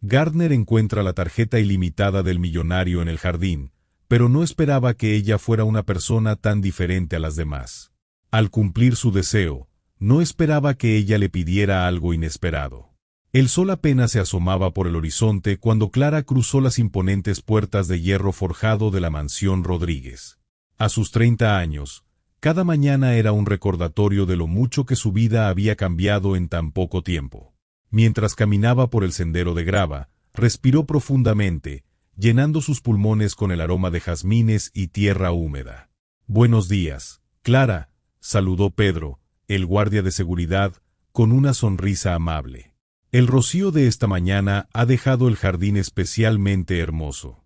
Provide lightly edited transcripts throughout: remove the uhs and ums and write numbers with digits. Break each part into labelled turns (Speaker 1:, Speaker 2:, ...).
Speaker 1: Gardner encuentra la tarjeta ilimitada del millonario en el jardín, pero no esperaba que ella fuera una persona tan diferente a las demás. Al cumplir su deseo, no esperaba que ella le pidiera algo inesperado. El sol apenas se asomaba por el horizonte cuando Clara cruzó las imponentes puertas de hierro forjado de la mansión Rodríguez. A sus 30 años, cada mañana era un recordatorio de lo mucho que su vida había cambiado en tan poco tiempo. Mientras caminaba por el sendero de grava, respiró profundamente, llenando sus pulmones con el aroma de jazmines y tierra húmeda. «Buenos días, Clara», saludó Pedro, el guardia de seguridad, con una sonrisa amable. «El rocío de esta mañana ha dejado el jardín especialmente hermoso».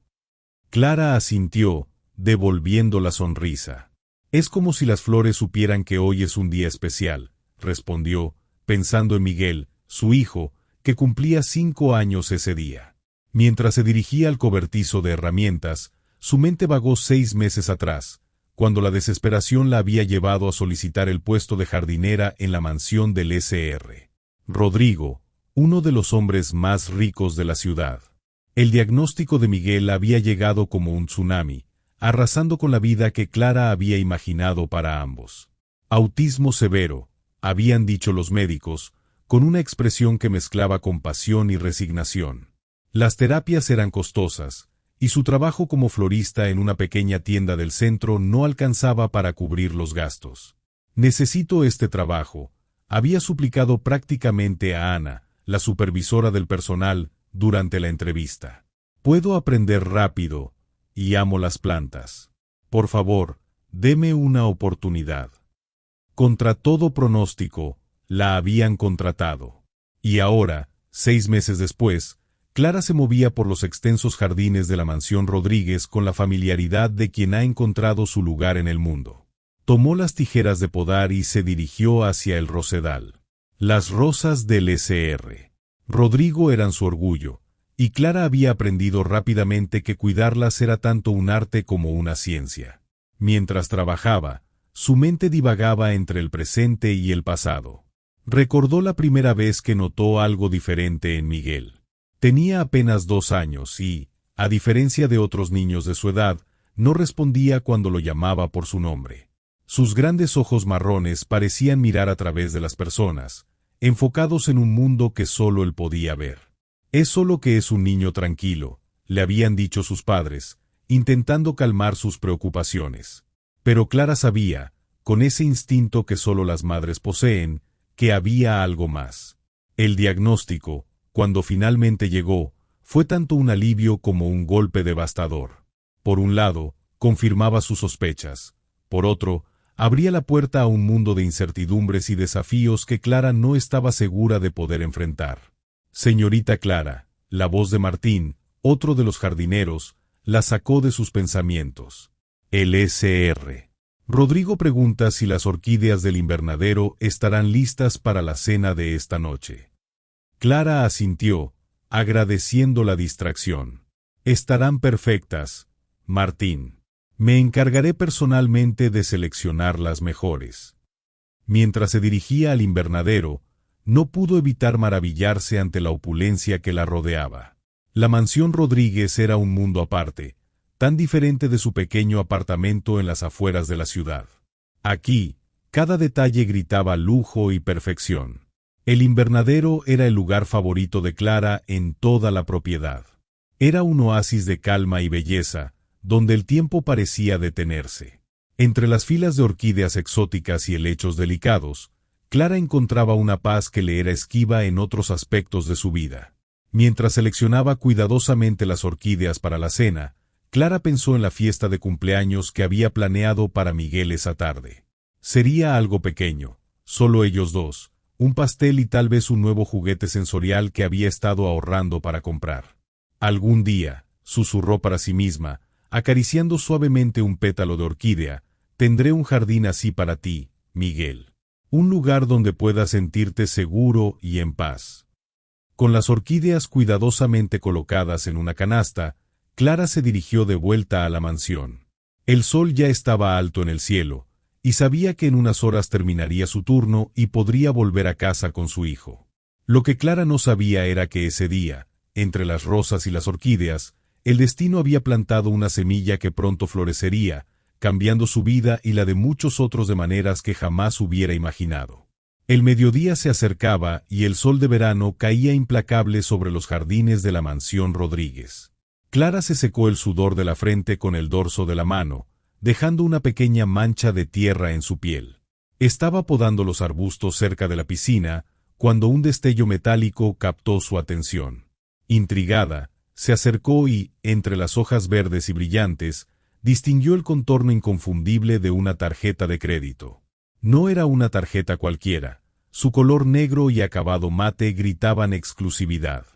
Speaker 1: Clara asintió, devolviendo la sonrisa. «Es como si las flores supieran que hoy es un día especial», respondió, pensando en Miguel, su hijo, que cumplía 5 años ese día. Mientras se dirigía al cobertizo de herramientas, su mente vagó 6 meses atrás, cuando la desesperación la había llevado a solicitar el puesto de jardinera en la mansión del Sr. Rodrigo, uno de los hombres más ricos de la ciudad. El diagnóstico de Miguel había llegado como un tsunami, arrasando con la vida que Clara había imaginado para ambos. Autismo severo, habían dicho los médicos, con una expresión que mezclaba compasión y resignación. Las terapias eran costosas, y su trabajo como florista en una pequeña tienda del centro no alcanzaba para cubrir los gastos. «Necesito este trabajo», había suplicado prácticamente a Ana, la supervisora del personal, durante la entrevista. «Puedo aprender rápido, y amo las plantas. Por favor, deme una oportunidad». Contra todo pronóstico, la habían contratado. Y ahora, 6 meses después, Clara se movía por los extensos jardines de la mansión Rodríguez con la familiaridad de quien ha encontrado su lugar en el mundo. Tomó las tijeras de podar y se dirigió hacia el rosedal. Las rosas del Sr. Rodrigo eran su orgullo, y Clara había aprendido rápidamente que cuidarlas era tanto un arte como una ciencia. Mientras trabajaba, su mente divagaba entre el presente y el pasado. Recordó la primera vez que notó algo diferente en Miguel. Tenía apenas 2 años y, a diferencia de otros niños de su edad, no respondía cuando lo llamaba por su nombre. Sus grandes ojos marrones parecían mirar a través de las personas, enfocados en un mundo que solo él podía ver. «Es solo que es un niño tranquilo», le habían dicho sus padres, intentando calmar sus preocupaciones. Pero Clara sabía, con ese instinto que solo las madres poseen, que había algo más. El diagnóstico, cuando finalmente llegó, fue tanto un alivio como un golpe devastador. Por un lado, confirmaba sus sospechas. Por otro, abría la puerta a un mundo de incertidumbres y desafíos que Clara no estaba segura de poder enfrentar. «Señorita Clara», la voz de Martín, otro de los jardineros, la sacó de sus pensamientos. «El Sr. Rodrigo pregunta si las orquídeas del invernadero estarán listas para la cena de esta noche». Clara asintió, agradeciendo la distracción. «Estarán perfectas, Martín. Me encargaré personalmente de seleccionar las mejores». Mientras se dirigía al invernadero, no pudo evitar maravillarse ante la opulencia que la rodeaba. La mansión Rodríguez era un mundo aparte, tan diferente de su pequeño apartamento en las afueras de la ciudad. Aquí, cada detalle gritaba lujo y perfección. El invernadero era el lugar favorito de Clara en toda la propiedad. Era un oasis de calma y belleza, donde el tiempo parecía detenerse. Entre las filas de orquídeas exóticas y helechos delicados, Clara encontraba una paz que le era esquiva en otros aspectos de su vida. Mientras seleccionaba cuidadosamente las orquídeas para la cena, Clara pensó en la fiesta de cumpleaños que había planeado para Miguel esa tarde. Sería algo pequeño, solo ellos dos, un pastel y tal vez un nuevo juguete sensorial que había estado ahorrando para comprar. «Algún día», susurró para sí misma, acariciando suavemente un pétalo de orquídea, «tendré un jardín así para ti, Miguel. Un lugar donde puedas sentirte seguro y en paz». Con las orquídeas cuidadosamente colocadas en una canasta, Clara se dirigió de vuelta a la mansión. El sol ya estaba alto en el cielo, y sabía que en unas horas terminaría su turno y podría volver a casa con su hijo. Lo que Clara no sabía era que ese día, entre las rosas y las orquídeas, el destino había plantado una semilla que pronto florecería, cambiando su vida y la de muchos otros de maneras que jamás hubiera imaginado. El mediodía se acercaba y el sol de verano caía implacable sobre los jardines de la mansión Rodríguez. Clara se secó el sudor de la frente con el dorso de la mano, dejando una pequeña mancha de tierra en su piel. Estaba podando los arbustos cerca de la piscina, cuando un destello metálico captó su atención. Intrigada, se acercó y, entre las hojas verdes y brillantes, distinguió el contorno inconfundible de una tarjeta de crédito. No era una tarjeta cualquiera, su color negro y acabado mate gritaban exclusividad.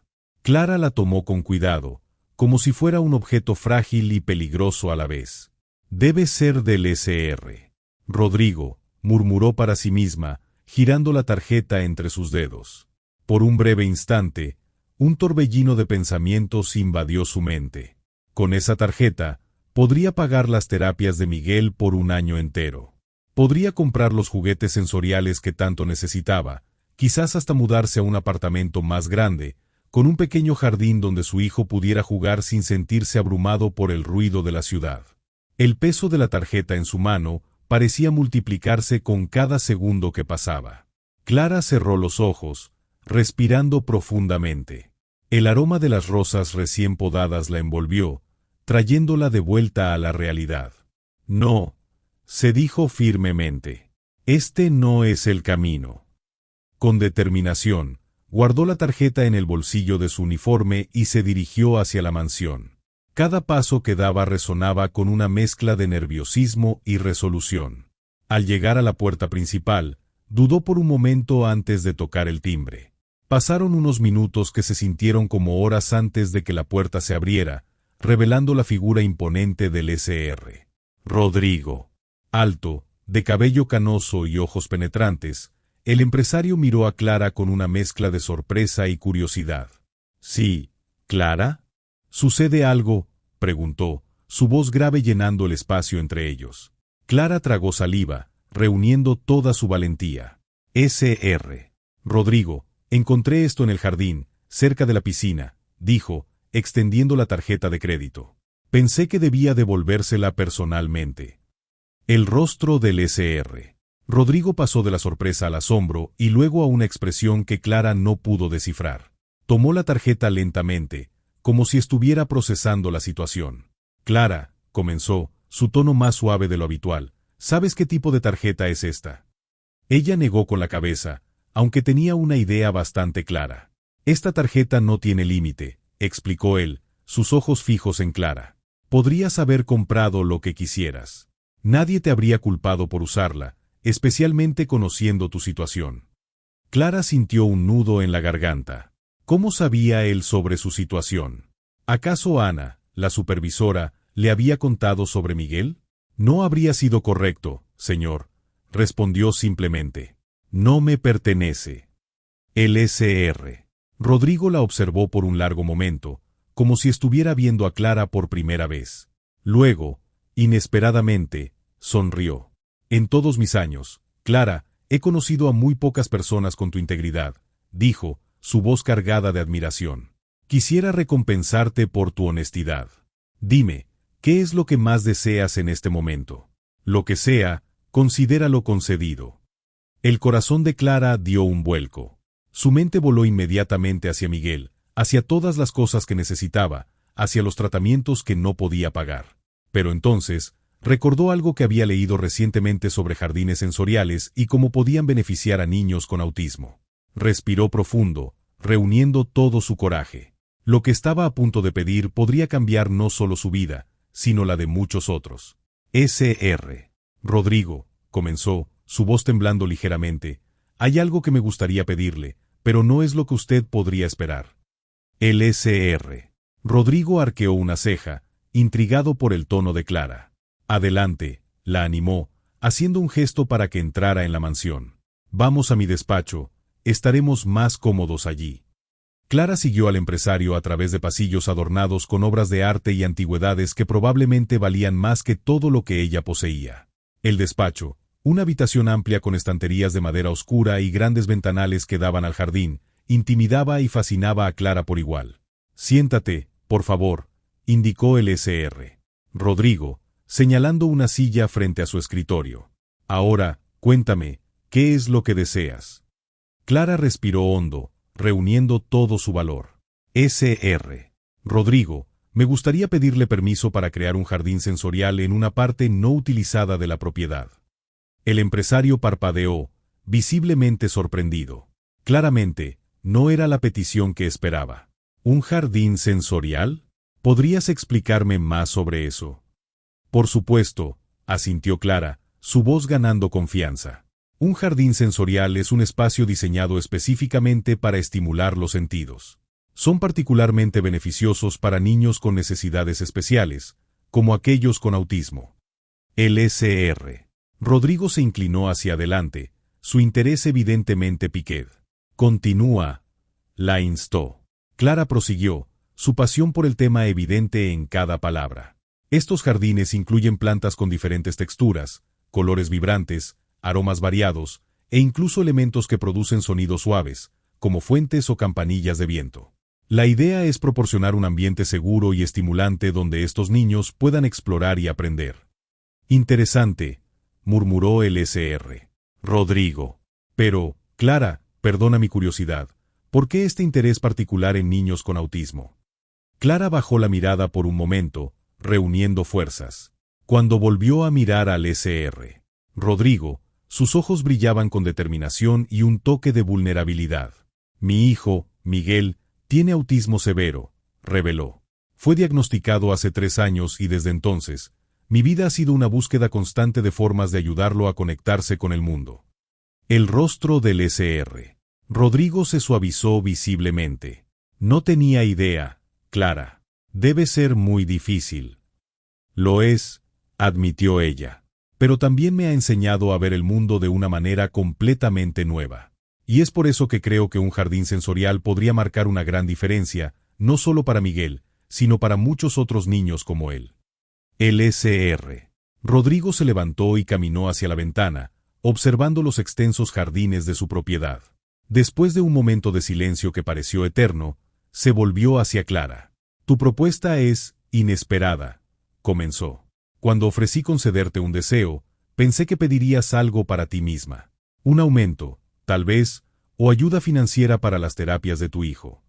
Speaker 1: Clara la tomó con cuidado, como si fuera un objeto frágil y peligroso a la vez. «Debe ser del Sr. Rodrigo», murmuró para sí misma, girando la tarjeta entre sus dedos. Por un breve instante, un torbellino de pensamientos invadió su mente. Con esa tarjeta, podría pagar las terapias de Miguel por un año entero. Podría comprar los juguetes sensoriales que tanto necesitaba, quizás hasta mudarse a un apartamento más grande, con un pequeño jardín donde su hijo pudiera jugar sin sentirse abrumado por el ruido de la ciudad. El peso de la tarjeta en su mano parecía multiplicarse con cada segundo que pasaba. Clara cerró los ojos, respirando profundamente. El aroma de las rosas recién podadas la envolvió, trayéndola de vuelta a la realidad. «No», se dijo firmemente. «Este no es el camino». Con determinación, guardó la tarjeta en el bolsillo de su uniforme y se dirigió hacia la mansión. Cada paso que daba resonaba con una mezcla de nerviosismo y resolución. Al llegar a la puerta principal, dudó por un momento antes de tocar el timbre. Pasaron unos minutos que se sintieron como horas antes de que la puerta se abriera, revelando la figura imponente del Sr. Rodrigo. Alto, de cabello canoso y ojos penetrantes, el empresario miró a Clara con una mezcla de sorpresa y curiosidad. «Sí, Clara». «¿Sucede algo?», preguntó, su voz grave llenando el espacio entre ellos. Clara tragó saliva, reuniendo toda su valentía. «Sr. Rodrigo, encontré esto en el jardín, cerca de la piscina», dijo, extendiendo la tarjeta de crédito. «Pensé que debía devolvérsela personalmente». El rostro del Sr. Rodrigo pasó de la sorpresa al asombro y luego a una expresión que Clara no pudo descifrar. Tomó la tarjeta lentamente, como si estuviera procesando la situación. «Clara», comenzó, su tono más suave de lo habitual, «¿sabes qué tipo de tarjeta es esta?». Ella negó con la cabeza, aunque tenía una idea bastante clara. «Esta tarjeta no tiene límite», explicó él, sus ojos fijos en Clara. «Podrías haber comprado lo que quisieras. Nadie te habría culpado por usarla, especialmente conociendo tu situación». Clara sintió un nudo en la garganta. ¿Cómo sabía él sobre su situación? ¿Acaso Ana, la supervisora, le había contado sobre Miguel? «No habría sido correcto, señor», respondió simplemente. «No me pertenece». El Sr. Rodrigo la observó por un largo momento, como si estuviera viendo a Clara por primera vez. Luego, inesperadamente, sonrió. «En todos mis años, Clara, he conocido a muy pocas personas con tu integridad», dijo, su voz cargada de admiración. «Quisiera recompensarte por tu honestidad. Dime, ¿qué es lo que más deseas en este momento? Lo que sea, considéralo concedido». El corazón de Clara dio un vuelco. Su mente voló inmediatamente hacia Miguel, hacia todas las cosas que necesitaba, hacia los tratamientos que no podía pagar. Pero entonces, recordó algo que había leído recientemente sobre jardines sensoriales y cómo podían beneficiar a niños con autismo. Respiró profundo, reuniendo todo su coraje. Lo que estaba a punto de pedir podría cambiar no solo su vida, sino la de muchos otros. «Sr. Rodrigo», comenzó, su voz temblando ligeramente, «hay algo que me gustaría pedirle, pero no es lo que usted podría esperar». El Sr. Rodrigo arqueó una ceja, intrigado por el tono de Clara. «Adelante», la animó, haciendo un gesto para que entrara en la mansión. «Vamos a mi despacho, estaremos más cómodos allí». Clara siguió al empresario a través de pasillos adornados con obras de arte y antigüedades que probablemente valían más que todo lo que ella poseía. El despacho, una habitación amplia con estanterías de madera oscura y grandes ventanales que daban al jardín, intimidaba y fascinaba a Clara por igual. Siéntate, por favor, indicó el Sr. Rodrigo, señalando una silla frente a su escritorio. Ahora, cuéntame, ¿qué es lo que deseas? Clara respiró hondo, reuniendo todo su valor. Sr. Rodrigo, me gustaría pedirle permiso para crear un jardín sensorial en una parte no utilizada de la propiedad. El empresario parpadeó, visiblemente sorprendido. Claramente, no era la petición que esperaba. ¿Un jardín sensorial? ¿Podrías explicarme más sobre eso? Por supuesto, asintió Clara, su voz ganando confianza. Un jardín sensorial es un espacio diseñado específicamente para estimular los sentidos. Son particularmente beneficiosos para niños con necesidades especiales, como aquellos con autismo. El Sr. Rodrigo se inclinó hacia adelante, su interés evidentemente piqué. Continúa, la instó. Clara prosiguió, su pasión por el tema evidente en cada palabra. Estos jardines incluyen plantas con diferentes texturas, colores vibrantes, aromas variados, e incluso elementos que producen sonidos suaves, como fuentes o campanillas de viento. La idea es proporcionar un ambiente seguro y estimulante donde estos niños puedan explorar y aprender. Interesante, murmuró el Sr. Rodrigo. Pero, Clara, perdona mi curiosidad, ¿por qué este interés particular en niños con autismo? Clara bajó la mirada por un momento, reuniendo fuerzas. Cuando volvió a mirar al Sr. Rodrigo, sus ojos brillaban con determinación y un toque de vulnerabilidad. Mi hijo, Miguel, tiene autismo severo, reveló. Fue diagnosticado hace 3 años y desde entonces, mi vida ha sido una búsqueda constante de formas de ayudarlo a conectarse con el mundo. El rostro del Sr. Rodrigo se suavizó visiblemente. No tenía idea, Clara. Debe ser muy difícil. Lo es, admitió ella. Pero también me ha enseñado a ver el mundo de una manera completamente nueva. Y es por eso que creo que un jardín sensorial podría marcar una gran diferencia, no solo para Miguel, sino para muchos otros niños como él. El Sr. Rodrigo se levantó y caminó hacia la ventana, observando los extensos jardines de su propiedad. Después de un momento de silencio que pareció eterno, se volvió hacia Clara. Tu propuesta es inesperada, comenzó. Cuando ofrecí concederte un deseo, pensé que pedirías algo para ti misma. Un aumento, tal vez, o ayuda financiera para las terapias de tu hijo.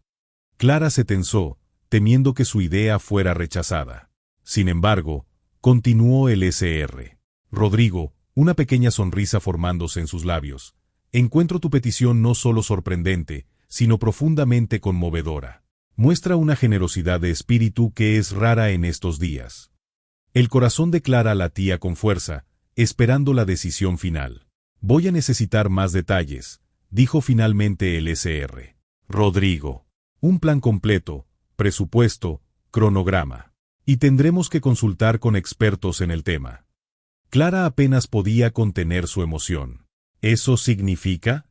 Speaker 1: Clara se tensó, temiendo que su idea fuera rechazada. Sin embargo, continuó el Sr. Rodrigo, una pequeña sonrisa formándose en sus labios. Encuentro tu petición no solo sorprendente, sino profundamente conmovedora. Muestra una generosidad de espíritu que es rara en estos días. El corazón de Clara latía con fuerza, esperando la decisión final. Voy a necesitar más detalles, dijo finalmente el Sr. Rodrigo. Un plan completo, presupuesto, cronograma. Y tendremos que consultar con expertos en el tema. Clara apenas podía contener su emoción. ¿Eso significa?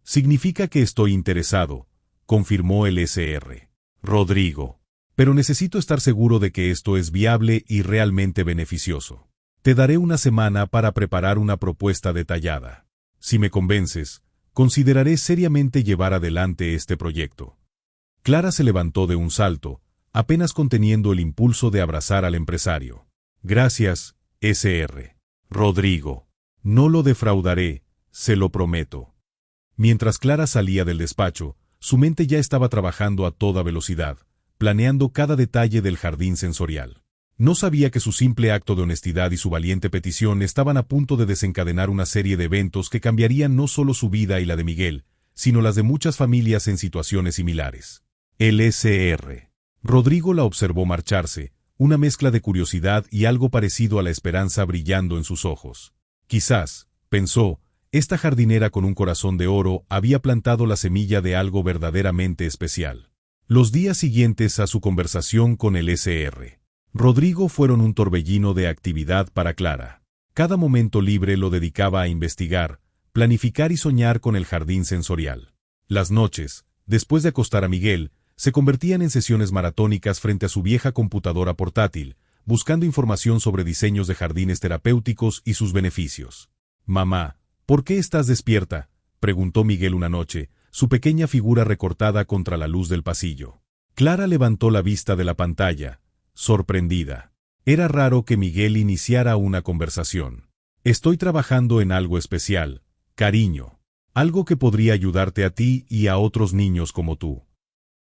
Speaker 1: Significa que estoy interesado, confirmó el Sr. Rodrigo. Pero necesito estar seguro de que esto es viable y realmente beneficioso. Te daré una semana para preparar una propuesta detallada. Si me convences, consideraré seriamente llevar adelante este proyecto. Clara se levantó de un salto, apenas conteniendo el impulso de abrazar al empresario. Gracias, Sr. Rodrigo. No lo defraudaré, se lo prometo. Mientras Clara salía del despacho, su mente ya estaba trabajando a toda velocidad, planeando cada detalle del jardín sensorial. No sabía que su simple acto de honestidad y su valiente petición estaban a punto de desencadenar una serie de eventos que cambiarían no solo su vida y la de Miguel, sino las de muchas familias en situaciones similares. El Sr. Rodrigo la observó marcharse, una mezcla de curiosidad y algo parecido a la esperanza brillando en sus ojos. Quizás, pensó, esta jardinera con un corazón de oro había plantado la semilla de algo verdaderamente especial. Los días siguientes a su conversación con el Sr. Rodrigo fueron un torbellino de actividad para Clara. Cada momento libre lo dedicaba a investigar, planificar y soñar con el jardín sensorial. Las noches, después de acostar a Miguel, se convertían en sesiones maratónicas frente a su vieja computadora portátil, buscando información sobre diseños de jardines terapéuticos y sus beneficios. «Mamá, ¿por qué estás despierta?», preguntó Miguel una noche, su pequeña figura recortada contra la luz del pasillo. Clara levantó la vista de la pantalla, sorprendida. Era raro que Miguel iniciara una conversación. Estoy trabajando en algo especial, cariño. Algo que podría ayudarte a ti y a otros niños como tú.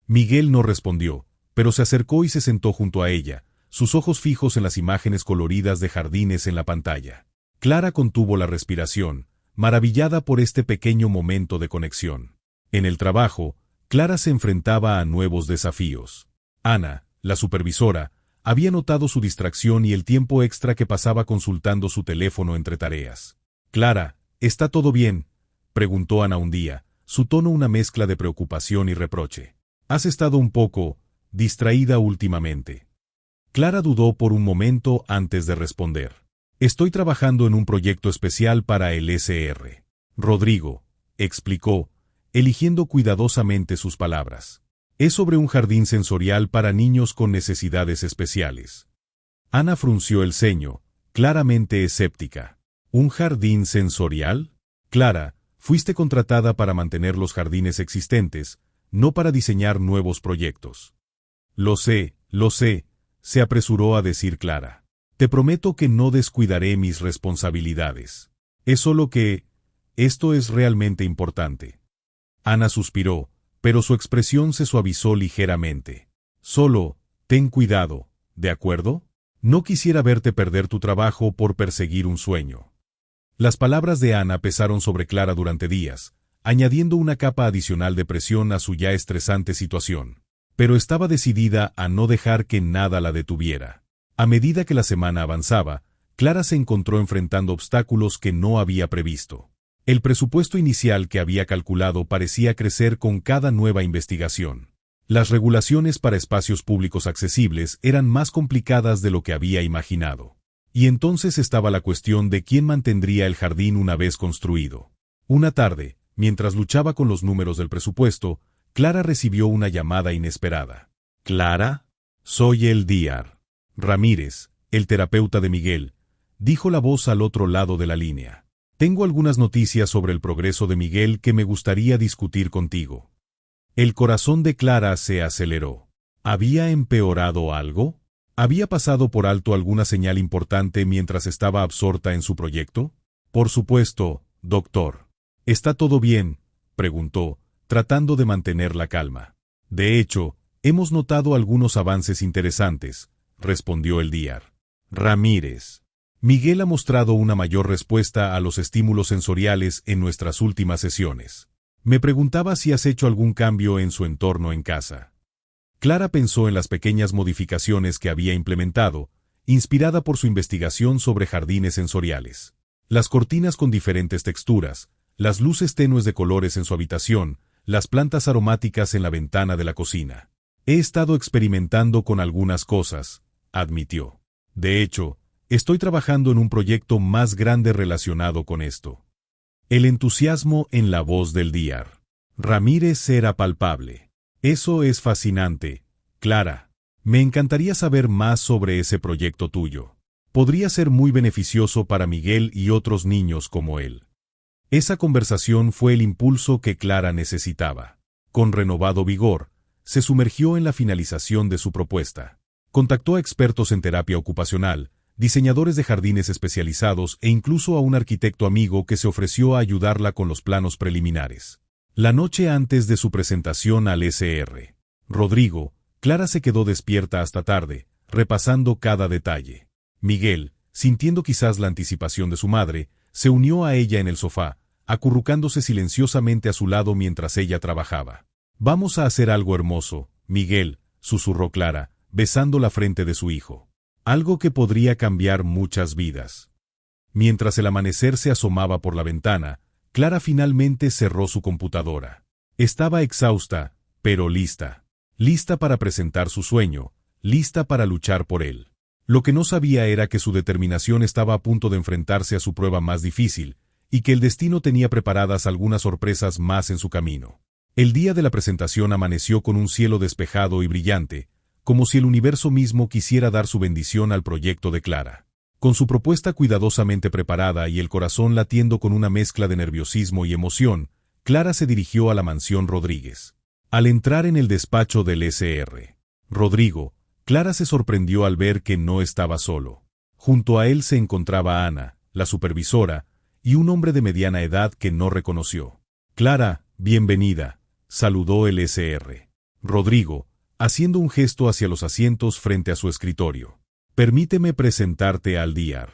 Speaker 1: Miguel no respondió, pero se acercó y se sentó junto a ella, sus ojos fijos en las imágenes coloridas de jardines en la pantalla. Clara contuvo la respiración, maravillada por este pequeño momento de conexión. En el trabajo, Clara se enfrentaba a nuevos desafíos. Ana, la supervisora, había notado su distracción y el tiempo extra que pasaba consultando su teléfono entre tareas. «Clara, ¿está todo bien?», preguntó Ana un día, su tono una mezcla de preocupación y reproche. «Has estado un poco distraída últimamente». Clara dudó por un momento antes de responder. «Estoy trabajando en un proyecto especial para el SR. Rodrigo», explicó, eligiendo cuidadosamente sus palabras. «Es sobre un jardín sensorial para niños con necesidades especiales». Ana frunció el ceño, claramente escéptica. ¿Un jardín sensorial? Clara, fuiste contratada para mantener los jardines existentes, no para diseñar nuevos proyectos. Lo sé, se apresuró a decir Clara. Te prometo que no descuidaré mis responsabilidades. Es solo que esto es realmente importante. Ana suspiró, pero su expresión se suavizó ligeramente. Solo, ten cuidado, ¿de acuerdo? No quisiera verte perder tu trabajo por perseguir un sueño. Las palabras de Ana pesaron sobre Clara durante días, añadiendo una capa adicional de presión a su ya estresante situación. Pero estaba decidida a no dejar que nada la detuviera. A medida que la semana avanzaba, Clara se encontró enfrentando obstáculos que no había previsto. El presupuesto inicial que había calculado parecía crecer con cada nueva investigación. Las regulaciones para espacios públicos accesibles eran más complicadas de lo que había imaginado. Y entonces estaba la cuestión de quién mantendría el jardín una vez construido. Una tarde, mientras luchaba con los números del presupuesto, Clara recibió una llamada inesperada. «¿Clara? Soy el Dr. Ramírez, el terapeuta de Miguel», dijo la voz al otro lado de la línea. «Tengo algunas noticias sobre el progreso de Miguel que me gustaría discutir contigo». El corazón de Clara se aceleró. ¿Había empeorado algo? ¿Había pasado por alto alguna señal importante mientras estaba absorta en su proyecto? «Por supuesto, doctor». «¿Está todo bien?», preguntó, tratando de mantener la calma. «De hecho, hemos notado algunos avances interesantes», respondió el Dr. Ramírez. «Miguel ha mostrado una mayor respuesta a los estímulos sensoriales en nuestras últimas sesiones. Me preguntaba si has hecho algún cambio en su entorno en casa». Clara pensó en las pequeñas modificaciones que había implementado, inspirada por su investigación sobre jardines sensoriales. Las cortinas con diferentes texturas, las luces tenues de colores en su habitación, las plantas aromáticas en la ventana de la cocina. «He estado experimentando con algunas cosas», admitió. «De hecho, estoy trabajando en un proyecto más grande relacionado con esto». El entusiasmo en la voz del Dr. Ramírez era palpable. «Eso es fascinante, Clara. Me encantaría saber más sobre ese proyecto tuyo. Podría ser muy beneficioso para Miguel y otros niños como él». Esa conversación fue el impulso que Clara necesitaba. Con renovado vigor, se sumergió en la finalización de su propuesta. Contactó a expertos en terapia ocupacional, diseñadores de jardines especializados e incluso a un arquitecto amigo que se ofreció a ayudarla con los planos preliminares. La noche antes de su presentación al SR. Rodrigo, Clara se quedó despierta hasta tarde, repasando cada detalle. Miguel, sintiendo quizás la anticipación de su madre, se unió a ella en el sofá, acurrucándose silenciosamente a su lado mientras ella trabajaba. «Vamos a hacer algo hermoso, Miguel», susurró Clara, besando la frente de su hijo. «Algo que podría cambiar muchas vidas». Mientras el amanecer se asomaba por la ventana, Clara finalmente cerró su computadora. Estaba exhausta, pero lista. Lista para presentar su sueño, lista para luchar por él. Lo que no sabía era que su determinación estaba a punto de enfrentarse a su prueba más difícil, y que el destino tenía preparadas algunas sorpresas más en su camino. El día de la presentación amaneció con un cielo despejado y brillante, como si el universo mismo quisiera dar su bendición al proyecto de Clara. Con su propuesta cuidadosamente preparada y el corazón latiendo con una mezcla de nerviosismo y emoción, Clara se dirigió a la mansión Rodríguez. Al entrar en el despacho del Sr. Rodrigo, Clara se sorprendió al ver que no estaba solo. Junto a él se encontraba Ana, la supervisora, y un hombre de mediana edad que no reconoció. Clara, bienvenida, saludó el Sr. Rodrigo, haciendo un gesto hacia los asientos frente a su escritorio. Permíteme presentarte al Dr.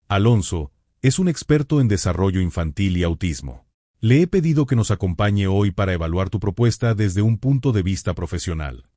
Speaker 1: Alonso, es un experto en desarrollo infantil y autismo. Le he pedido que nos acompañe hoy para evaluar tu propuesta desde un punto de vista profesional.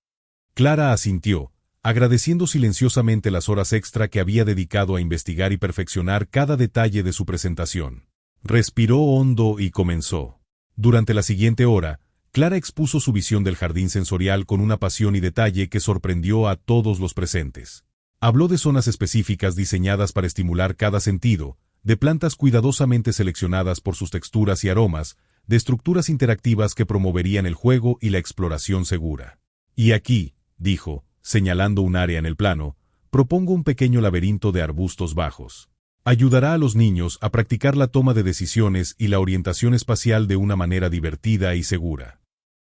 Speaker 1: Clara asintió, agradeciendo silenciosamente las horas extra que había dedicado a investigar y perfeccionar cada detalle de su presentación. Respiró hondo y comenzó. Durante la siguiente hora, Clara expuso su visión del jardín sensorial con una pasión y detalle que sorprendió a todos los presentes. Habló de zonas específicas diseñadas para estimular cada sentido, de plantas cuidadosamente seleccionadas por sus texturas y aromas, de estructuras interactivas que promoverían el juego y la exploración segura. Y aquí, dijo, señalando un área en el plano, propongo un pequeño laberinto de arbustos bajos. Ayudará a los niños a practicar la toma de decisiones y la orientación espacial de una manera divertida y segura.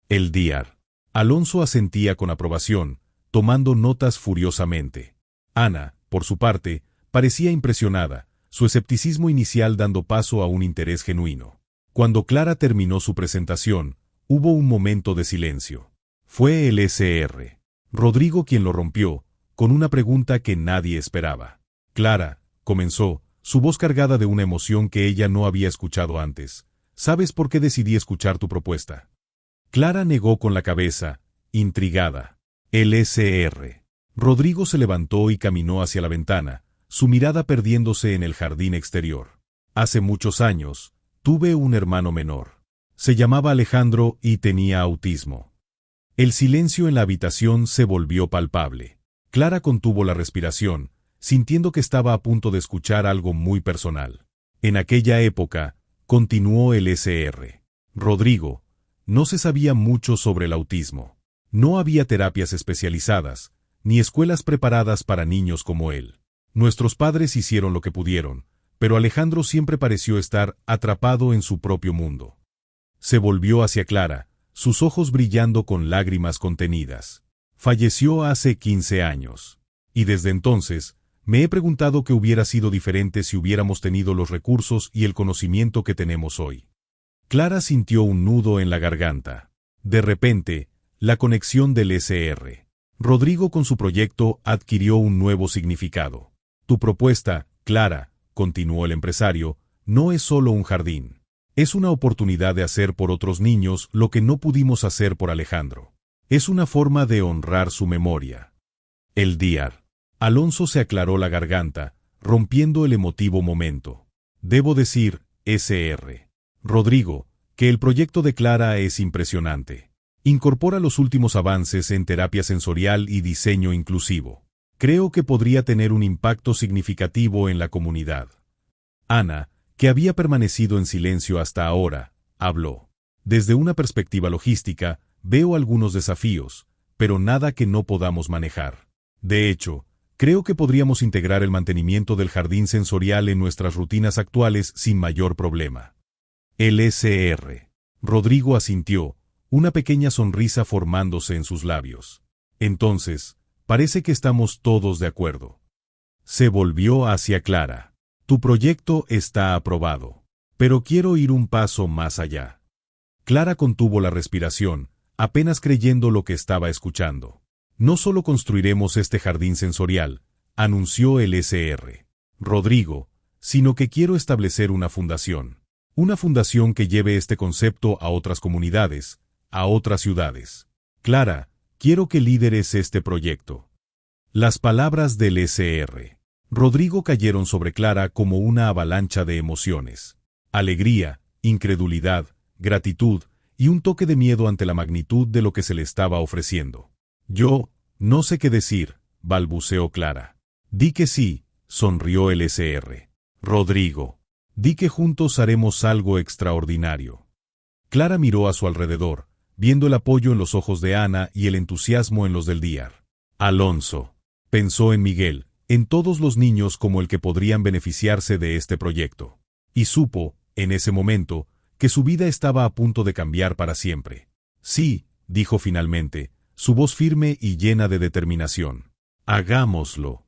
Speaker 1: El Dr. Alonso asentía con aprobación, tomando notas furiosamente. Ana, por su parte, parecía impresionada, su escepticismo inicial dando paso a un interés genuino. Cuando Clara terminó su presentación, hubo un momento de silencio. Fue el Sr. Rodrigo quien lo rompió, con una pregunta que nadie esperaba. Clara, comenzó, su voz cargada de una emoción que ella no había escuchado antes. ¿Sabes por qué decidí escuchar tu propuesta? Clara negó con la cabeza, intrigada. El Sr. Rodrigo se levantó y caminó hacia la ventana, su mirada perdiéndose en el jardín exterior. Hace muchos años, tuve un hermano menor. Se llamaba Alejandro y tenía autismo. El silencio en la habitación se volvió palpable. Clara contuvo la respiración, sintiendo que estaba a punto de escuchar algo muy personal. En aquella época, continuó el Sr. Rodrigo, no se sabía mucho sobre el autismo. No había terapias especializadas, ni escuelas preparadas para niños como él. Nuestros padres hicieron lo que pudieron, pero Alejandro siempre pareció estar atrapado en su propio mundo. Se volvió hacia Clara, sus ojos brillando con lágrimas contenidas. Falleció hace 15 años. Y desde entonces, me he preguntado qué hubiera sido diferente si hubiéramos tenido los recursos y el conocimiento que tenemos hoy. Clara sintió un nudo en la garganta. De repente, la conexión del Sr. Rodrigo con su proyecto adquirió un nuevo significado. Tu propuesta, Clara, continuó el empresario, no es solo un jardín. Es una oportunidad de hacer por otros niños lo que no pudimos hacer por Alejandro. Es una forma de honrar su memoria. El Dr. Alonso se aclaró la garganta, rompiendo el emotivo momento. Debo decir, Sr. Rodrigo, que el proyecto de Clara es impresionante. Incorpora los últimos avances en terapia sensorial y diseño inclusivo. Creo que podría tener un impacto significativo en la comunidad. Ana, que había permanecido en silencio hasta ahora, habló. Desde una perspectiva logística, veo algunos desafíos, pero nada que no podamos manejar. De hecho, creo que podríamos integrar el mantenimiento del jardín sensorial en nuestras rutinas actuales sin mayor problema. El Sr. Rodrigo asintió, una pequeña sonrisa formándose en sus labios. Entonces, parece que estamos todos de acuerdo. Se volvió hacia Clara. Tu proyecto está aprobado. Pero quiero ir un paso más allá. Clara contuvo la respiración, apenas creyendo lo que estaba escuchando. No solo construiremos este jardín sensorial, anunció el Sr. Rodrigo, sino que quiero establecer una fundación. Una fundación que lleve este concepto a otras comunidades, a otras ciudades. Clara, quiero que lideres este proyecto. Las palabras del Sr. Rodrigo cayeron sobre Clara como una avalancha de emociones. Alegría, incredulidad, gratitud y un toque de miedo ante la magnitud de lo que se le estaba ofreciendo. Yo, no sé qué decir, balbuceó Clara. Di que sí, sonrió el Sr. Rodrigo. Di que juntos haremos algo extraordinario. Clara miró a su alrededor, viendo el apoyo en los ojos de Ana y el entusiasmo en los del Dr. Alonso. Pensó en Miguel, en todos los niños como el que podrían beneficiarse de este proyecto. Y supo, en ese momento, que su vida estaba a punto de cambiar para siempre. Sí, dijo finalmente, su voz firme y llena de determinación. Hagámoslo.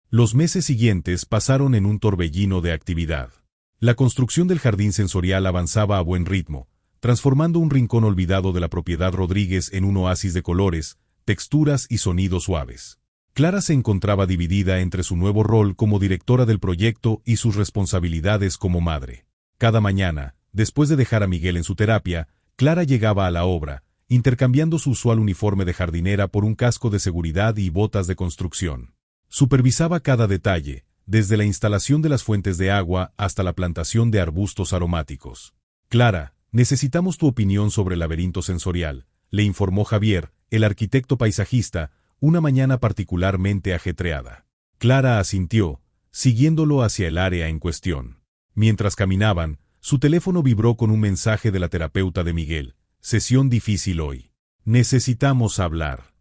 Speaker 1: Los meses siguientes pasaron en un torbellino de actividad. La construcción del jardín sensorial avanzaba a buen ritmo, transformando un rincón olvidado de la propiedad Rodríguez en un oasis de colores, texturas y sonidos suaves. Clara se encontraba dividida entre su nuevo rol como directora del proyecto y sus responsabilidades como madre. Cada mañana, después de dejar a Miguel en su terapia, Clara llegaba a la obra, intercambiando su usual uniforme de jardinera por un casco de seguridad y botas de construcción. Supervisaba cada detalle, desde la instalación de las fuentes de agua hasta la plantación de arbustos aromáticos. Clara, necesitamos tu opinión sobre el laberinto sensorial, le informó Javier, el arquitecto paisajista, una mañana particularmente ajetreada. Clara asintió, siguiéndolo hacia el área en cuestión. Mientras caminaban, su teléfono vibró con un mensaje de la terapeuta de Miguel. Sesión difícil hoy. Necesitamos hablar.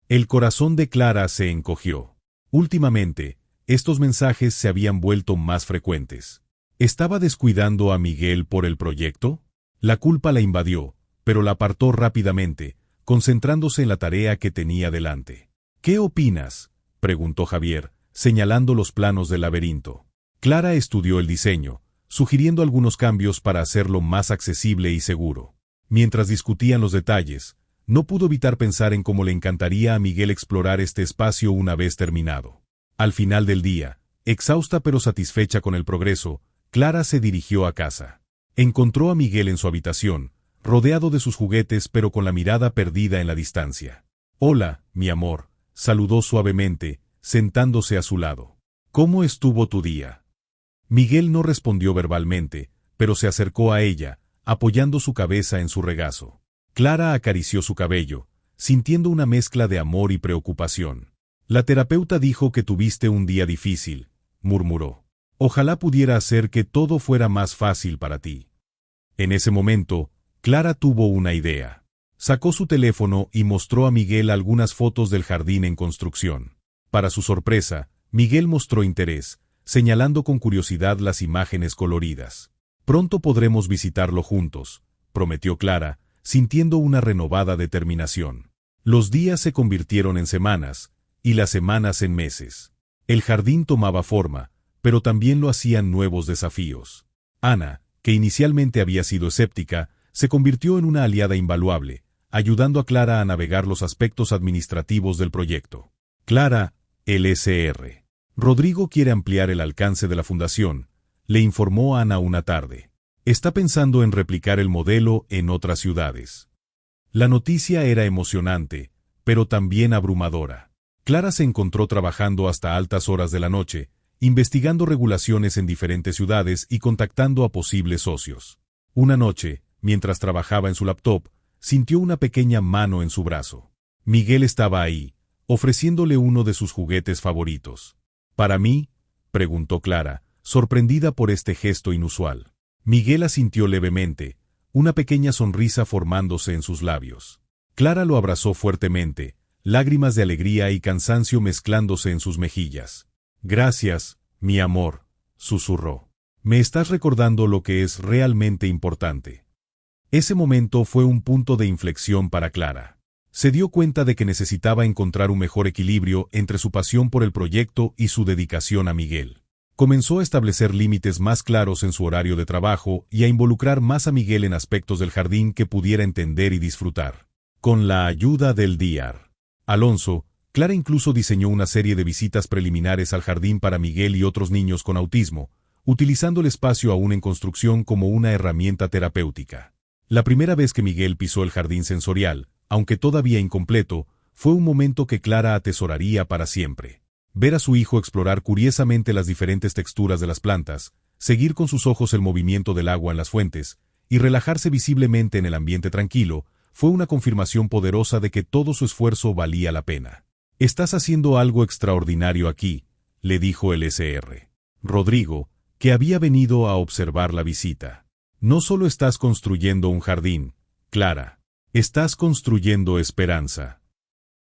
Speaker 1: El corazón de Clara se encogió. Últimamente, estos mensajes se habían vuelto más frecuentes. ¿Estaba descuidando a Miguel por el proyecto? La culpa la invadió, pero la apartó rápidamente, concentrándose en la tarea que tenía delante. ¿Qué opinas?, preguntó Javier, señalando los planos del laberinto. Clara estudió el diseño, sugiriendo algunos cambios para hacerlo más accesible y seguro. Mientras discutían los detalles, no pudo evitar pensar en cómo le encantaría a Miguel explorar este espacio una vez terminado. Al final del día, exhausta pero satisfecha con el progreso, Clara se dirigió a casa. Encontró a Miguel en su habitación, rodeado de sus juguetes pero con la mirada perdida en la distancia. «Hola, mi amor», saludó suavemente, sentándose a su lado. «¿Cómo estuvo tu día?». Miguel no respondió verbalmente, pero se acercó a ella, apoyando su cabeza en su regazo. Clara acarició su cabello, sintiendo una mezcla de amor y preocupación. «La terapeuta dijo que tuviste un día difícil», murmuró. «Ojalá pudiera hacer que todo fuera más fácil para ti». En ese momento, Clara tuvo una idea. Sacó su teléfono y mostró a Miguel algunas fotos del jardín en construcción. Para su sorpresa, Miguel mostró interés, señalando con curiosidad las imágenes coloridas. «Pronto podremos visitarlo juntos», prometió Clara, sintiendo una renovada determinación. Los días se convirtieron en semanas, y las semanas en meses. El jardín tomaba forma, pero también lo hacían nuevos desafíos. Ana, que inicialmente había sido escéptica, se convirtió en una aliada invaluable, ayudando a Clara a navegar los aspectos administrativos del proyecto. Clara, LSR. Rodrigo quiere ampliar el alcance de la fundación, le informó Ana una tarde. Está pensando en replicar el modelo en otras ciudades. La noticia era emocionante, pero también abrumadora. Clara se encontró trabajando hasta altas horas de la noche, investigando regulaciones en diferentes ciudades y contactando a posibles socios. Una noche, mientras trabajaba en su laptop, sintió una pequeña mano en su brazo. Miguel estaba ahí, ofreciéndole uno de sus juguetes favoritos. «¿Para mí?», preguntó Clara, sorprendida por este gesto inusual. Miguel asintió levemente, una pequeña sonrisa formándose en sus labios. Clara lo abrazó fuertemente, lágrimas de alegría y cansancio mezclándose en sus mejillas. «Gracias, mi amor», susurró. «Me estás recordando lo que es realmente importante». Ese momento fue un punto de inflexión para Clara. Se dio cuenta de que necesitaba encontrar un mejor equilibrio entre su pasión por el proyecto y su dedicación a Miguel. Comenzó a establecer límites más claros en su horario de trabajo y a involucrar más a Miguel en aspectos del jardín que pudiera entender y disfrutar. Con la ayuda del Dr. Alonso, Clara incluso diseñó una serie de visitas preliminares al jardín para Miguel y otros niños con autismo, utilizando el espacio aún en construcción como una herramienta terapéutica. La primera vez que Miguel pisó el jardín sensorial, aunque todavía incompleto, fue un momento que Clara atesoraría para siempre. Ver a su hijo explorar curiosamente las diferentes texturas de las plantas, seguir con sus ojos el movimiento del agua en las fuentes, y relajarse visiblemente en el ambiente tranquilo, fue una confirmación poderosa de que todo su esfuerzo valía la pena. «Estás haciendo algo extraordinario aquí», le dijo el SR. Rodrigo, que había venido a observar la visita. «No solo estás construyendo un jardín, Clara, estás construyendo esperanza».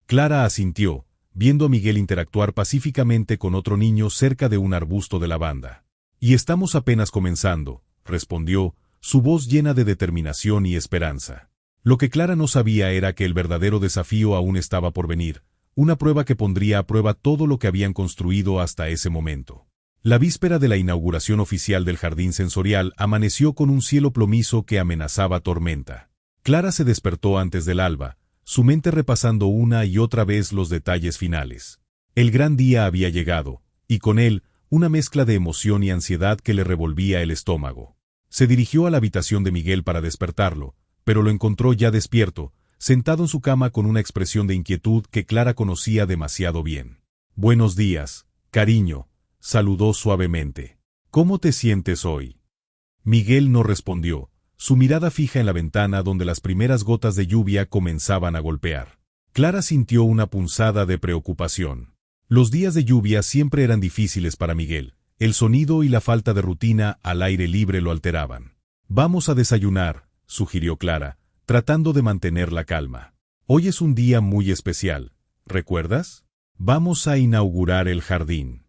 Speaker 1: Clara asintió, viendo a Miguel interactuar pacíficamente con otro niño cerca de un arbusto de lavanda. «Y estamos apenas comenzando», respondió, su voz llena de determinación y esperanza. Lo que Clara no sabía era que el verdadero desafío aún estaba por venir, una prueba que pondría a prueba todo lo que habían construido hasta ese momento. La víspera de la inauguración oficial del jardín sensorial amaneció con un cielo plomizo que amenazaba tormenta. Clara se despertó antes del alba, su mente repasando una y otra vez los detalles finales. El gran día había llegado, y con él, una mezcla de emoción y ansiedad que le revolvía el estómago. Se dirigió a la habitación de Miguel para despertarlo, pero lo encontró ya despierto, sentado en su cama con una expresión de inquietud que Clara conocía demasiado bien. «Buenos días, cariño», saludó suavemente. «¿Cómo te sientes hoy?». Miguel no respondió, su mirada fija en la ventana donde las primeras gotas de lluvia comenzaban a golpear. Clara sintió una punzada de preocupación. Los días de lluvia siempre eran difíciles para Miguel. El sonido y la falta de rutina al aire libre lo alteraban. «Vamos a desayunar», sugirió Clara, tratando de mantener la calma. «Hoy es un día muy especial, ¿recuerdas? Vamos a inaugurar el jardín».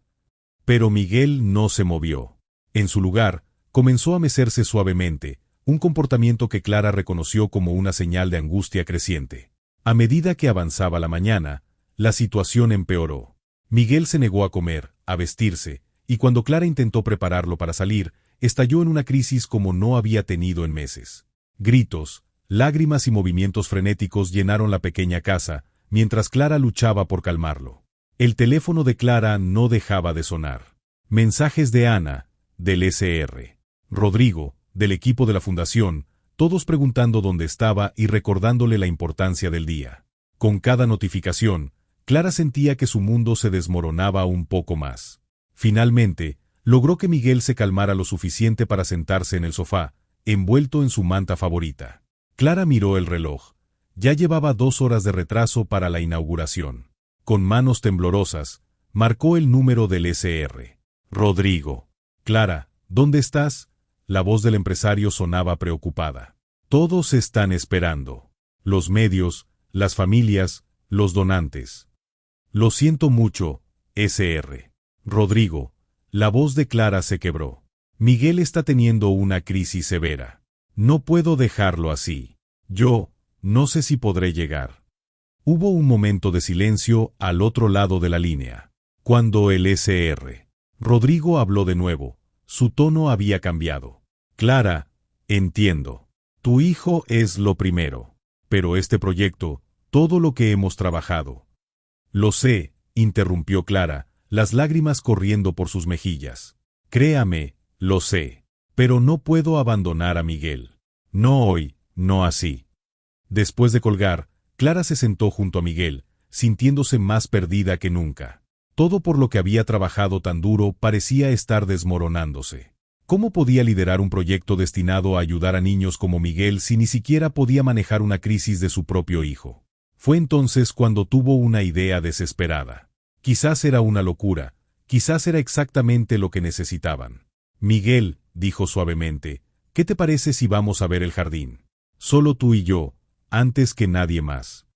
Speaker 1: Pero Miguel no se movió. En su lugar, comenzó a mecerse suavemente, un comportamiento que Clara reconoció como una señal de angustia creciente. A medida que avanzaba la mañana, la situación empeoró. Miguel se negó a comer, a vestirse, y cuando Clara intentó prepararlo para salir, estalló en una crisis como no había tenido en meses. Gritos, lágrimas y movimientos frenéticos llenaron la pequeña casa, mientras Clara luchaba por calmarlo. El teléfono de Clara no dejaba de sonar. Mensajes de Ana, del SR. Rodrigo, del equipo de la fundación, todos preguntando dónde estaba y recordándole la importancia del día. Con cada notificación, Clara sentía que su mundo se desmoronaba un poco más. Finalmente, logró que Miguel se calmara lo suficiente para sentarse en el sofá, envuelto en su manta favorita. Clara miró el reloj. Ya llevaba 2 horas de retraso para la inauguración. Con manos temblorosas, marcó el número del SR. «Rodrigo». «Clara, ¿dónde estás?». La voz del empresario sonaba preocupada. «Todos están esperando. Los medios, las familias, los donantes». «Lo siento mucho, SR». «Rodrigo». La voz de Clara se quebró. «Miguel está teniendo una crisis severa. No puedo dejarlo así. Yo no sé si podré llegar». Hubo un momento de silencio al otro lado de la línea. Cuando el SR. Rodrigo habló de nuevo, su tono había cambiado. «Clara, entiendo. Tu hijo es lo primero. Pero este proyecto, todo lo que hemos trabajado». «Lo sé», interrumpió Clara, las lágrimas corriendo por sus mejillas. «Créame, lo sé. Pero no puedo abandonar a Miguel. No hoy, no así». Después de colgar, Clara se sentó junto a Miguel, sintiéndose más perdida que nunca. Todo por lo que había trabajado tan duro parecía estar desmoronándose. ¿Cómo podía liderar un proyecto destinado a ayudar a niños como Miguel si ni siquiera podía manejar una crisis de su propio hijo? Fue entonces cuando tuvo una idea desesperada. Quizás era una locura, quizás era exactamente lo que necesitaban. «Miguel», dijo suavemente, «¿qué te parece si vamos a ver el jardín? Solo tú y yo, antes que nadie más».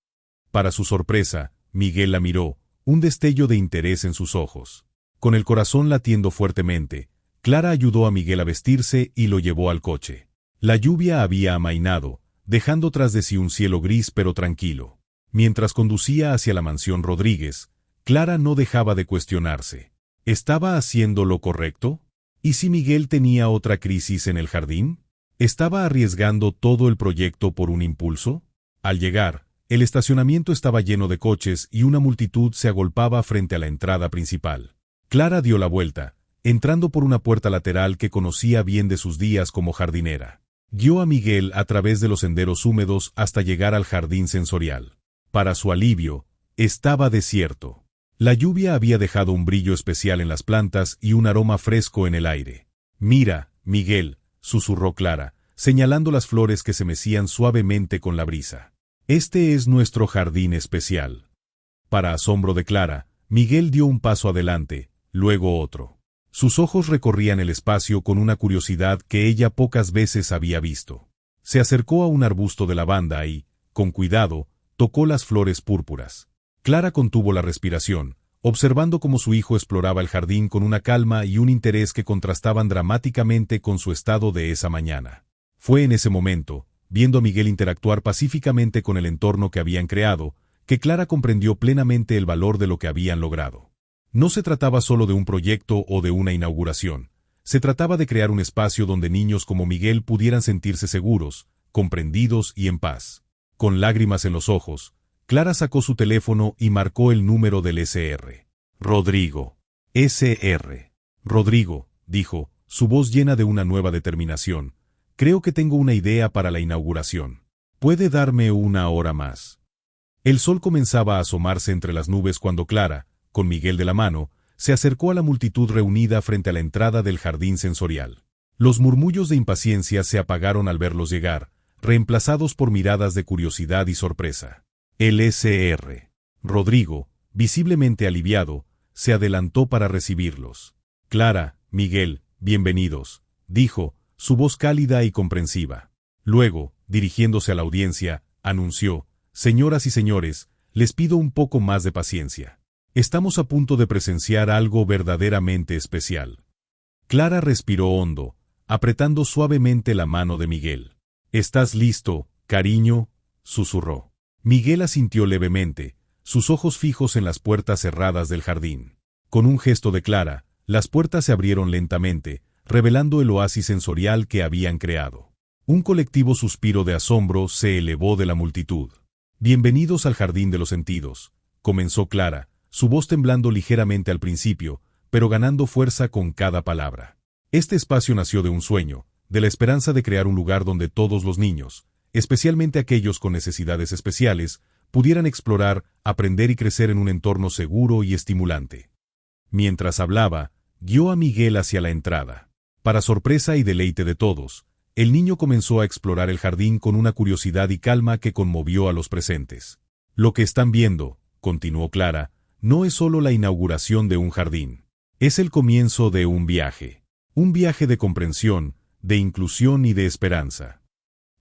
Speaker 1: Para su sorpresa, Miguel la miró, un destello de interés en sus ojos. Con el corazón latiendo fuertemente, Clara ayudó a Miguel a vestirse y lo llevó al coche. La lluvia había amainado, dejando tras de sí un cielo gris pero tranquilo. Mientras conducía hacia la mansión Rodríguez, Clara no dejaba de cuestionarse. ¿Estaba haciendo lo correcto? ¿Y si Miguel tenía otra crisis en el jardín? ¿Estaba arriesgando todo el proyecto por un impulso? Al llegar, el estacionamiento estaba lleno de coches y una multitud se agolpaba frente a la entrada principal. Clara dio la vuelta, entrando por una puerta lateral que conocía bien de sus días como jardinera. Guió a Miguel a través de los senderos húmedos hasta llegar al jardín sensorial. Para su alivio, estaba desierto. La lluvia había dejado un brillo especial en las plantas y un aroma fresco en el aire. «Mira, Miguel», susurró Clara, señalando las flores que se mecían suavemente con la brisa. «Este es nuestro jardín especial». Para asombro de Clara, Miguel dio un paso adelante, luego otro. Sus ojos recorrían el espacio con una curiosidad que ella pocas veces había visto. Se acercó a un arbusto de lavanda y, con cuidado, tocó las flores púrpuras. Clara contuvo la respiración, observando cómo su hijo exploraba el jardín con una calma y un interés que contrastaban dramáticamente con su estado de esa mañana. Fue en ese momento, viendo a Miguel interactuar pacíficamente con el entorno que habían creado, que Clara comprendió plenamente el valor de lo que habían logrado. No se trataba solo de un proyecto o de una inauguración. Se trataba de crear un espacio donde niños como Miguel pudieran sentirse seguros, comprendidos y en paz. Con lágrimas en los ojos, Clara sacó su teléfono y marcó el número del SR. Rodrigo. SR. Rodrigo, dijo, su voz llena de una nueva determinación. Creo que tengo una idea para la inauguración. ¿Puede darme una hora más? El sol comenzaba a asomarse entre las nubes cuando Clara, con Miguel de la mano, se acercó a la multitud reunida frente a la entrada del jardín sensorial. Los murmullos de impaciencia se apagaron al verlos llegar, reemplazados por miradas de curiosidad y sorpresa. El SR. Rodrigo, visiblemente aliviado, se adelantó para recibirlos. Clara, Miguel, bienvenidos, dijo, su voz cálida y comprensiva. Luego, dirigiéndose a la audiencia, anunció, señoras y señores, les pido un poco más de paciencia. Estamos a punto de presenciar algo verdaderamente especial. Clara respiró hondo, apretando suavemente la mano de Miguel. ¿Estás listo, cariño?, susurró. Miguel asintió levemente, sus ojos fijos en las puertas cerradas del jardín. Con un gesto de Clara, las puertas se abrieron lentamente, revelando el oasis sensorial que habían creado. Un colectivo suspiro de asombro se elevó de la multitud. Bienvenidos al jardín de los sentidos, comenzó Clara, su voz temblando ligeramente al principio, pero ganando fuerza con cada palabra. Este espacio nació de un sueño, de la esperanza de crear un lugar donde todos los niños, especialmente aquellos con necesidades especiales, pudieran explorar, aprender y crecer en un entorno seguro y estimulante. Mientras hablaba, guió a Miguel hacia la entrada. Para sorpresa y deleite de todos, el niño comenzó a explorar el jardín con una curiosidad y calma que conmovió a los presentes. Lo que están viendo, continuó Clara, no es solo la inauguración de un jardín. Es el comienzo de un viaje. Un viaje de comprensión, de inclusión y de esperanza.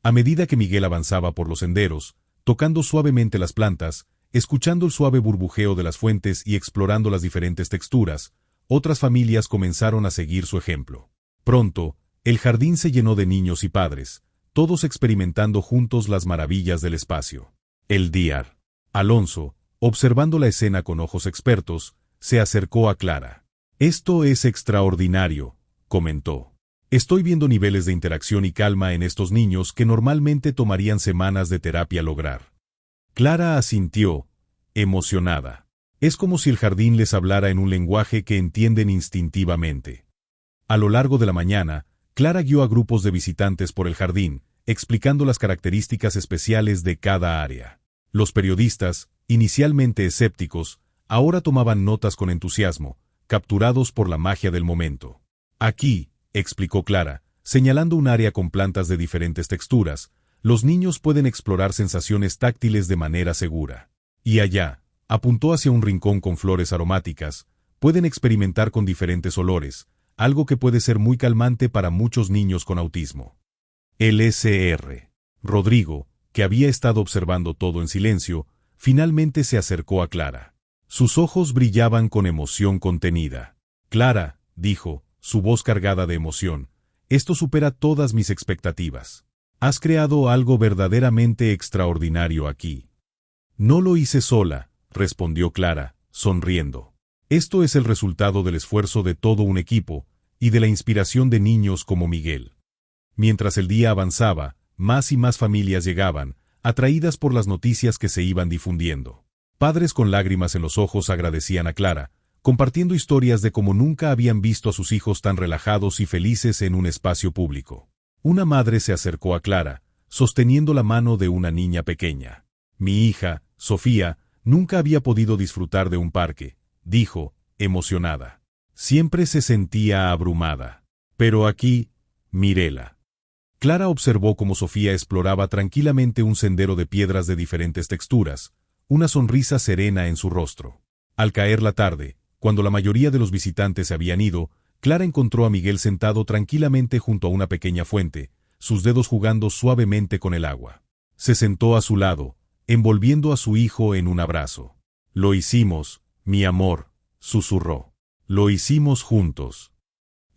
Speaker 1: A medida que Miguel avanzaba por los senderos, tocando suavemente las plantas, escuchando el suave burbujeo de las fuentes y explorando las diferentes texturas, otras familias comenzaron a seguir su ejemplo. Pronto, el jardín se llenó de niños y padres, todos experimentando juntos las maravillas del espacio. El Dr. Alonso, observando la escena con ojos expertos, se acercó a Clara. Esto es extraordinario, comentó. Estoy viendo niveles de interacción y calma en estos niños que normalmente tomarían semanas de terapia lograr. Clara asintió, emocionada. Es como si el jardín les hablara en un lenguaje que entienden instintivamente. A lo largo de la mañana, Clara guió a grupos de visitantes por el jardín, explicando las características especiales de cada área. Los periodistas, inicialmente escépticos, ahora tomaban notas con entusiasmo, capturados por la magia del momento. Aquí, explicó Clara, señalando un área con plantas de diferentes texturas, los niños pueden explorar sensaciones táctiles de manera segura. Y allá, apuntó hacia un rincón con flores aromáticas, pueden experimentar con diferentes olores, algo que puede ser muy calmante para muchos niños con autismo. El SR. Rodrigo, que había estado observando todo en silencio, finalmente se acercó a Clara. Sus ojos brillaban con emoción contenida. Clara, dijo, su voz cargada de emoción, esto supera todas mis expectativas. Has creado algo verdaderamente extraordinario aquí. No lo hice sola, respondió Clara, sonriendo. Esto es el resultado del esfuerzo de todo un equipo y de la inspiración de niños como Miguel. Mientras el día avanzaba, más y más familias llegaban, atraídas por las noticias que se iban difundiendo. Padres con lágrimas en los ojos agradecían a Clara, compartiendo historias de cómo nunca habían visto a sus hijos tan relajados y felices en un espacio público. Una madre se acercó a Clara, sosteniendo la mano de una niña pequeña. Mi hija, Sofía, nunca había podido disfrutar de un parque, dijo, emocionada. Siempre se sentía abrumada. Pero aquí, mírela. Clara observó cómo Sofía exploraba tranquilamente un sendero de piedras de diferentes texturas, una sonrisa serena en su rostro. Al caer la tarde, cuando la mayoría de los visitantes se habían ido, Clara encontró a Miguel sentado tranquilamente junto a una pequeña fuente, sus dedos jugando suavemente con el agua. Se sentó a su lado, envolviendo a su hijo en un abrazo. Lo hicimos, mi amor, susurró. Lo hicimos juntos.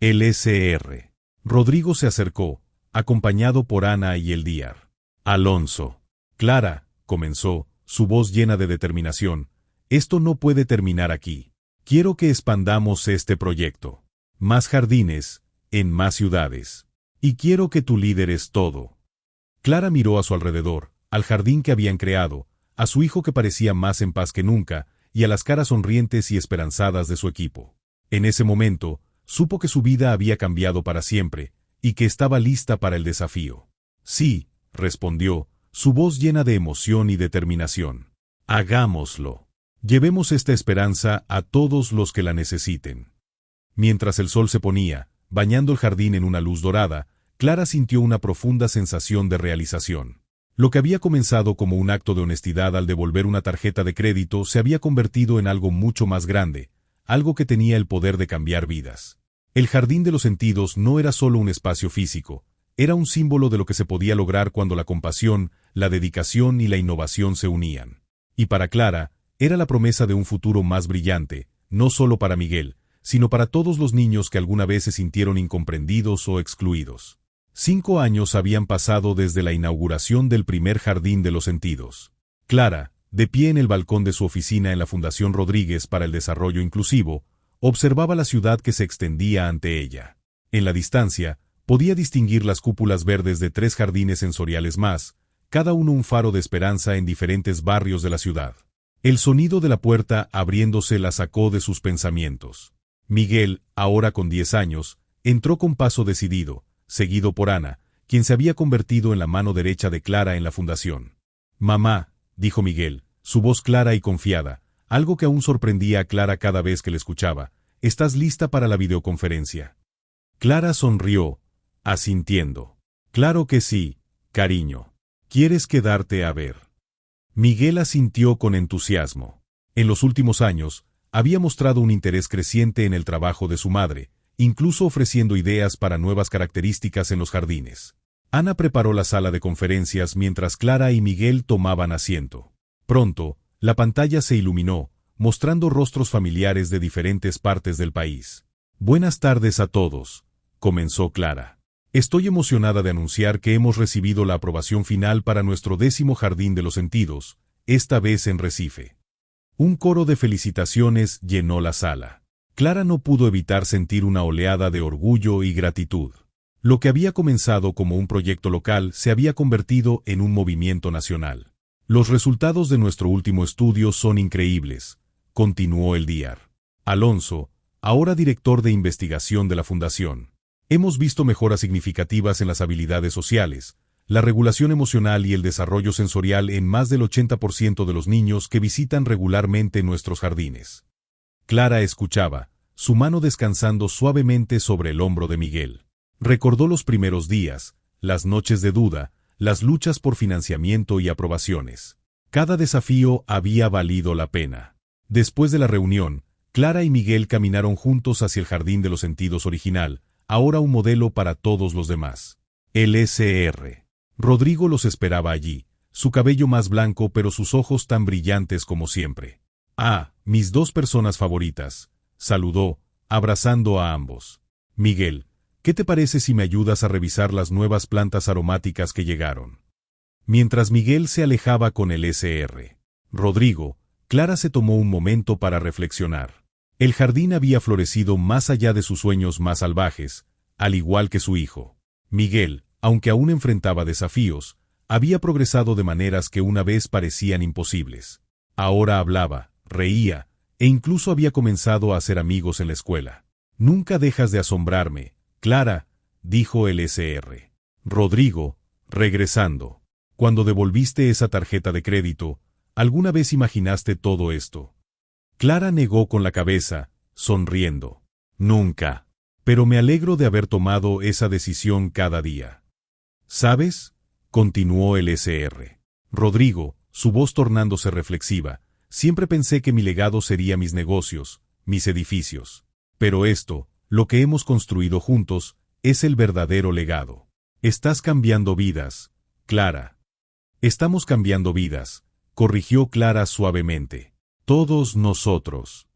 Speaker 1: El SR. Rodrigo se acercó, acompañado por Ana y el Dr. Alonso. Clara, comenzó, su voz llena de determinación, esto no puede terminar aquí. Quiero que expandamos este proyecto. Más jardines, en más ciudades. Y quiero que tú lideres todo. Clara miró a su alrededor, al jardín que habían creado, a su hijo que parecía más en paz que nunca, y a las caras sonrientes y esperanzadas de su equipo. En ese momento, supo que su vida había cambiado para siempre, y que estaba lista para el desafío. Sí, respondió, su voz llena de emoción y determinación. Hagámoslo. Llevemos esta esperanza a todos los que la necesiten. Mientras el sol se ponía, bañando el jardín en una luz dorada, Clara sintió una profunda sensación de realización. Lo que había comenzado como un acto de honestidad al devolver una tarjeta de crédito se había convertido en algo mucho más grande, algo que tenía el poder de cambiar vidas. El jardín de los sentidos no era solo un espacio físico, era un símbolo de lo que se podía lograr cuando la compasión, la dedicación y la innovación se unían. Y para Clara, era la promesa de un futuro más brillante, no solo para Miguel, sino para todos los niños que alguna vez se sintieron incomprendidos o excluidos. 5 años habían pasado desde la inauguración del primer jardín de los sentidos. Clara, de pie en el balcón de su oficina en la Fundación Rodríguez para el Desarrollo Inclusivo, observaba la ciudad que se extendía ante ella. En la distancia, podía distinguir las cúpulas verdes de 3 jardines sensoriales más, cada uno un faro de esperanza en diferentes barrios de la ciudad. El sonido de la puerta abriéndose la sacó de sus pensamientos. Miguel, ahora con 10 años, entró con paso decidido, seguido por Ana, quien se había convertido en la mano derecha de Clara en la fundación. «Mamá», dijo Miguel, su voz clara y confiada, algo que aún sorprendía a Clara cada vez que le escuchaba, «¿estás lista para la videoconferencia?». Clara sonrió, asintiendo. «Claro que sí, cariño. ¿Quieres quedarte a ver?». Miguel asintió con entusiasmo. En los últimos años, había mostrado un interés creciente en el trabajo de su madre, incluso ofreciendo ideas para nuevas características en los jardines. Ana preparó la sala de conferencias mientras Clara y Miguel tomaban asiento. Pronto, la pantalla se iluminó, mostrando rostros familiares de diferentes partes del país. «Buenas tardes a todos», comenzó Clara. «Estoy emocionada de anunciar que hemos recibido la aprobación final para nuestro 10º Jardín de los Sentidos, esta vez en Recife». Un coro de felicitaciones llenó la sala. Clara no pudo evitar sentir una oleada de orgullo y gratitud. Lo que había comenzado como un proyecto local se había convertido en un movimiento nacional. «Los resultados de nuestro último estudio son increíbles», continuó el diario. Alonso, ahora director de investigación de la Fundación. «Hemos visto mejoras significativas en las habilidades sociales, la regulación emocional y el desarrollo sensorial en más del 80% de los niños que visitan regularmente nuestros jardines». Clara escuchaba, su mano descansando suavemente sobre el hombro de Miguel. Recordó los primeros días, las noches de duda, las luchas por financiamiento y aprobaciones. Cada desafío había valido la pena. Después de la reunión, Clara y Miguel caminaron juntos hacia el Jardín de los Sentidos original, ahora un modelo para todos los demás. El Sr. Rodrigo los esperaba allí, su cabello más blanco pero sus ojos tan brillantes como siempre. «Ah, mis 2 personas favoritas», saludó, abrazando a ambos. «Miguel, ¿qué te parece si me ayudas a revisar las nuevas plantas aromáticas que llegaron?». Mientras Miguel se alejaba con el Sr. Rodrigo, Clara se tomó un momento para reflexionar. El jardín había florecido más allá de sus sueños más salvajes, al igual que su hijo. Miguel, aunque aún enfrentaba desafíos, había progresado de maneras que una vez parecían imposibles. Ahora hablaba, reía, e incluso había comenzado a hacer amigos en la escuela. «Nunca dejas de asombrarme, Clara», dijo el Sr. Rodrigo, regresando. «Cuando devolviste esa tarjeta de crédito, ¿alguna vez imaginaste todo esto?». Clara negó con la cabeza, sonriendo. «Nunca. Pero me alegro de haber tomado esa decisión cada día». «¿Sabes?», continuó el Sr. Rodrigo, su voz tornándose reflexiva, «siempre pensé que mi legado sería mis negocios, mis edificios. Pero esto, lo que hemos construido juntos, es el verdadero legado. Estás cambiando vidas, Clara». «Estamos cambiando vidas», corrigió Clara suavemente. «Todos nosotros».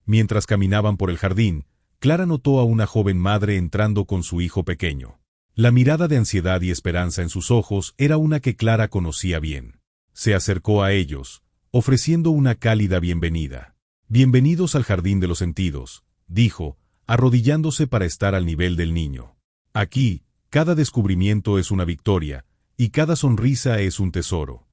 Speaker 1: Mientras caminaban por el jardín, Clara notó a una joven madre entrando con su hijo pequeño. La mirada de ansiedad y esperanza en sus ojos era una que Clara conocía bien. Se acercó a ellos, ofreciendo una cálida bienvenida. «Bienvenidos al jardín de los sentidos», dijo, arrodillándose para estar al nivel del niño. «Aquí, cada descubrimiento es una victoria, y cada sonrisa es un tesoro».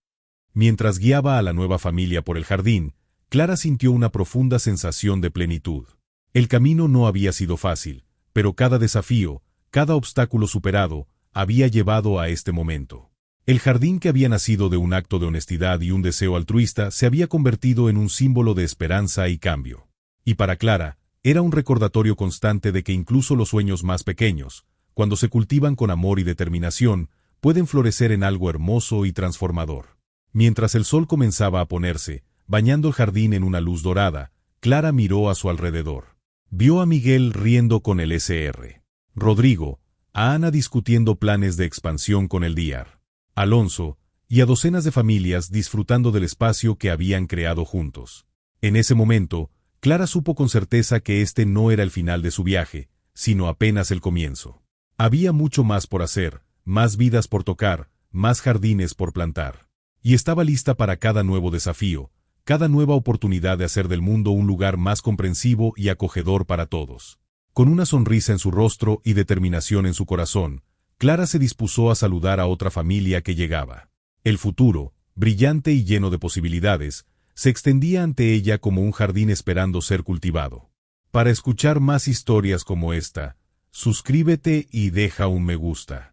Speaker 1: Mientras guiaba a la nueva familia por el jardín, Clara sintió una profunda sensación de plenitud. El camino no había sido fácil, pero cada desafío, cada obstáculo superado, había llevado a este momento. El jardín, que había nacido de un acto de honestidad y un deseo altruista, se había convertido en un símbolo de esperanza y cambio. Y para Clara, era un recordatorio constante de que incluso los sueños más pequeños, cuando se cultivan con amor y determinación, pueden florecer en algo hermoso y transformador. Mientras el sol comenzaba a ponerse, bañando el jardín en una luz dorada, Clara miró a su alrededor. Vio a Miguel riendo con el Sr. Rodrigo, a Ana discutiendo planes de expansión con el Dr. Alonso, y a docenas de familias disfrutando del espacio que habían creado juntos. En ese momento, Clara supo con certeza que este no era el final de su viaje, sino apenas el comienzo. Había mucho más por hacer, más vidas por tocar, más jardines por plantar. Y estaba lista para cada nuevo desafío, cada nueva oportunidad de hacer del mundo un lugar más comprensivo y acogedor para todos. Con una sonrisa en su rostro y determinación en su corazón, Clara se dispuso a saludar a otra familia que llegaba. El futuro, brillante y lleno de posibilidades, se extendía ante ella como un jardín esperando ser cultivado. Para escuchar más historias como esta, suscríbete y deja un me gusta.